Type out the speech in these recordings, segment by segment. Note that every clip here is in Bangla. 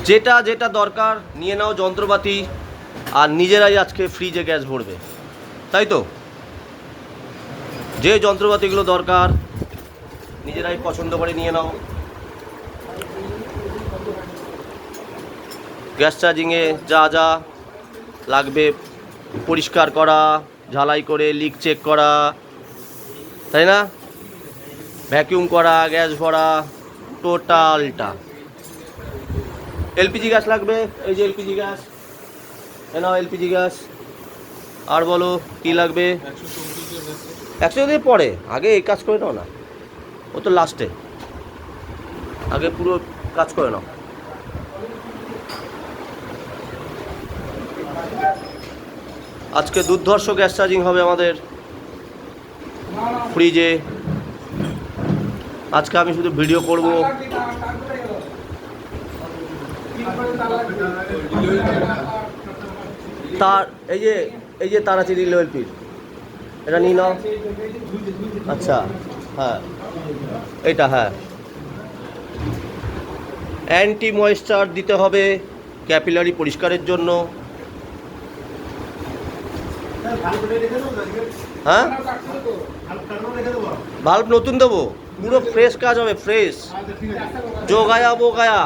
যেটা যেটা দরকার নিয়ে নাও যন্ত্রপাতি, আর নিজেরাই আজকে ফ্রিজে গ্যাস ভরবে, তাই তো? যে যন্ত্রপাতিগুলো দরকার নিজেরাই পছন্দ করে নিয়ে নাও। গ্যাস চার্জিংয়ে যা যা লাগবে, পরিষ্কার করা, ঝালাই করে লিক চেক করা, তাই না, ভ্যাকিউম করা, গ্যাস ভরা, টোটালটা। এলপিজি গ্যাস লাগবে, এই যে এলপিজি গ্যাস, এ নাও এলপিজি গ্যাস। আর বলো কি লাগবে? 100 পরে, আগে এই কাজ করে নাও না, ও তো লাস্টে, আগে পুরো কাজ করে নাও। আজকে দুর্ধর্ষ গ্যাস চার্জিং হবে আমাদের ফ্রিজে। আজকে আমি শুধু ভিডিও করব। তার এই যে তার আছে রিলোয়েলপির, এটা নিয়ে নাও। আচ্ছা, হ্যাঁ এটা, হ্যাঁ অ্যান্টি ময়েশ্চার দিতে হবে ক্যাপিলারি পরিষ্কারের জন্য। হ্যাঁ, ভাল্ব নতুন দেবো, পুরো ফ্রেশ কাজ হবে, ফ্রেশ, জোগায়া বোগায়া,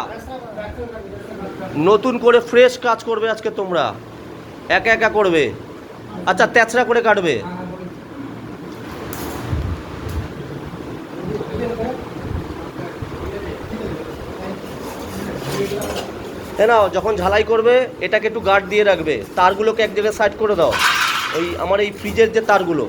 নতুন করে ফ্রেশ কাজ করবে আজকে তোমরা, একা একা করবে। আচ্ছা, তেচড়া করে কাটবে। নাও, যখন ঝালাই করবে এটাকে একটু গার্ড দিয়ে রাখবে, তারগুলোকে এক জায়গায় সাইড করে দাও, ওই আমার এই ফ্রিজের যে তারগুলো।